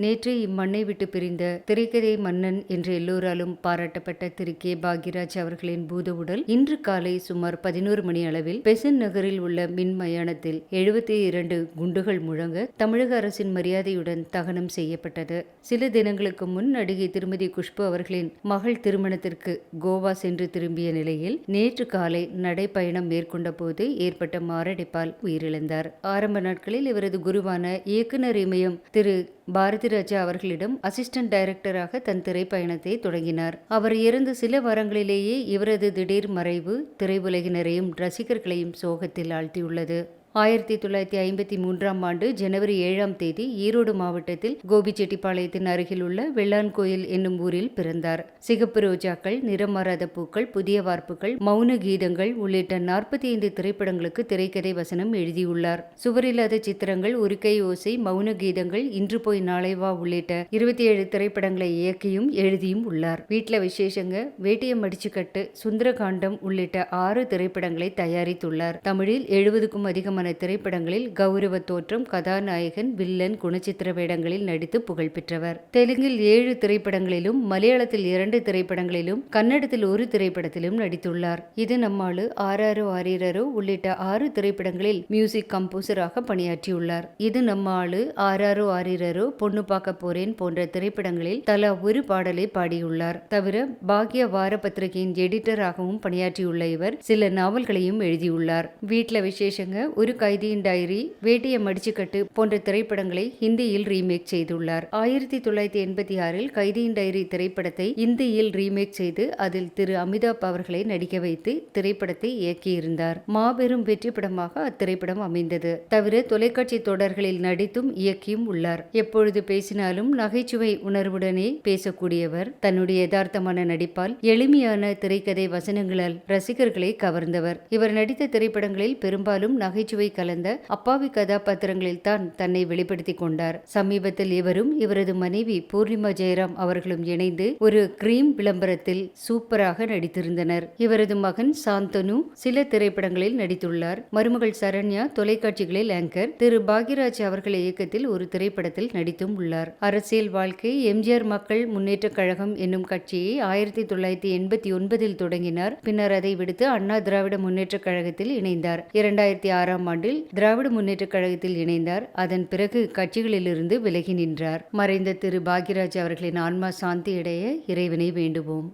நேற்று இம்மண்ணை விட்டு பிரிந்த திரைக்கதை மன்னன் என்று எல்லோராலும் பாராட்டப்பட்ட திரு கே. பாக்யராஜ் அவர்களின் பூத உடல் இன்று காலை சுமார் 11 மணி அளவில் பெசன்ட் நகரில் உள்ள மின் மயானத்தில் 72 குண்டுகள் முழங்க தமிழக அரசின் மரியாதையுடன் தகனம் செய்யப்பட்டது. சில தினங்களுக்கு முன் நடிகை திருமதி குஷ்பு அவர்களின் மகள் திருமணத்திற்கு கோவா சென்று திரும்பிய நிலையில் நேற்று காலை நடைப்பயணம் மேற்கொண்ட போது ஏற்பட்ட மாரடைப்பால் உயிரிழந்தார். ஆரம்ப நாட்களில் இவரது குருவான இயக்குனர் இமயம் திரு பாரதி ராஜா அவர்களிடம் அசிஸ்டன்ட் டைரக்டராக தன் திரைப்பயணத்தை தொடங்கினார். அவர் இறந்த சில வாரங்களிலேயே இவரது திடீர் மறைவு திரையுலகினரையும் ரசிகர்களையும் சோகத்தில் ஆழ்த்தியுள்ளது. 1953ஆம் ஆண்டு ஜனவரி 7ஆம் தேதி ஈரோடு மாவட்டத்தில் கோபிச்செட்டிப்பாளையத்தின் அருகில் உள்ள வெள்ளான்கோயில் என்னும் ஊரில் பிறந்தார். சிகப்பு ரோஜாக்கள், நிறம் மாறாத பூக்கள், புதிய வார்ப்புகள், மௌன கீதங்கள் உள்ளிட்ட 45 திரைப்படங்களுக்கு திரைக்கதை வசனம் எழுதியுள்ளார். சுவரில்லாத சித்திரங்கள், ஒரு கை ஓசை, மௌன கீதங்கள், இன்று போய் நாளை வா உள்ளிட்ட 27 திரைப்படங்களை இயக்கியும் எழுதியும் உள்ளார். வீட்ல விசேஷங்க, வேட்டியம் அடிச்சுக்கட்டு, சுந்தரகாண்டம் உள்ளிட்ட 6 திரைப்படங்களை தயாரித்துள்ளார். தமிழில் 70க்கும் அதிகமான திரைப்படங்களில் கௌரவ தோற்றம், கதாநாயகன், வில்லன், குணச்சித்திர வேடங்களில் நடித்து புகழ் பெற்றவர். தெலுங்கில் 7 திரைப்படங்களிலும், மலையாளத்தில் 2 திரைப்படங்களிலும், கன்னடத்தில் 1 திரைப்படத்திலும் நடித்துள்ளார். இது நம்மாளு, ஆராரோ ஆரீரரோ உள்ளிட்ட 6 திரைப்படங்களில் மியூசிக் கம்போசராக பணியாற்றியுள்ளார். இது நம்மாளு, ஆராரோ ஆரீரரோ, பொண்ணு பார்க்க போறேன் போன்ற திரைப்படங்களில் தலா ஒரு பாடலை பாடியுள்ளார். தவிர பாக்யா வார பத்திரிகையின் எடிட்டராகவும் பணியாற்றியுள்ள இவர் சில நாவல்களையும் எழுதியுள்ளார். வீட்ல விசேஷங்க, ஒரு கைதியின் டைரி, வேட்டியம் அடிச்சுக்கட்டு போன்ற திரைப்படங்களை ஹிந்தியில் ரீமேக் செய்துள்ளார். 1986இல் கைதியின் டைரி திரைப்படத்தை இந்தியில் ரீமேக் செய்து அதில் திரு அமிதாப் அவர்களை நடிக்க வைத்து திரைப்படத்தை இயக்கியிருந்தார். மாபெரும் வெற்றி படமாக அத்திரைப்படம் அமைந்தது. தவிர தொலைக்காட்சி தொடர்களில் நடித்தும் இயக்கியும் உள்ளார். எப்பொழுது பேசினாலும் நகைச்சுவை உணர்வுடனே பேசக்கூடியவர். தன்னுடைய யதார்த்தமான நடிப்பால் எளிமையான திரைக்கதை வசனங்களால் ரசிகர்களை கவர்ந்தவர். இவர் நடித்த திரைப்படங்களில் பெரும்பாலும் நகைச்சுவை கலந்த அப்பாவி கதாபாத்திரங்களில் தான் தன்னை வெளிப்படுத்திக் கொண்டார். சமீபத்தில் இவரும் இவரது மனைவி பூர்ணிமா ஜெயராம் அவர்களும் இணைந்து ஒரு கிரீம் விளம்பரத்தில் சூப்பராக நடித்திருந்தனர். இவரது மகன் சாந்தனு சில திரைப்படங்களில் நடித்துள்ளார். மருமகள் சரண்யா தொலைக்காட்சிகளில் ஆங்கர். திரு பாக்யராஜ் அவர்கள் இயக்கத்தில் ஒரு திரைப்படத்தில் நடித்தும் உள்ளார். அரசியல் வாழ்க்கை. எம்ஜிஆர் மக்கள் முன்னேற்ற கழகம் என்னும் கட்சியை 1989இல் தொடங்கினார். பின்னர் அதை விடுத்து அண்ணா திராவிட முன்னேற்ற கழகத்தில் இணைந்தார். 2006ஆம் ஆண்டில் திராவிட முன்னேற்ற கழகத்தில் இணைந்தார். அதன் பிறகு கட்சிகளிலிருந்து விலகி நின்றார். மறைந்த திரு பாக்யராஜ் அவர்களின் ஆன்மா சாந்தி அடைய இறைவனை வேண்டுவோம்.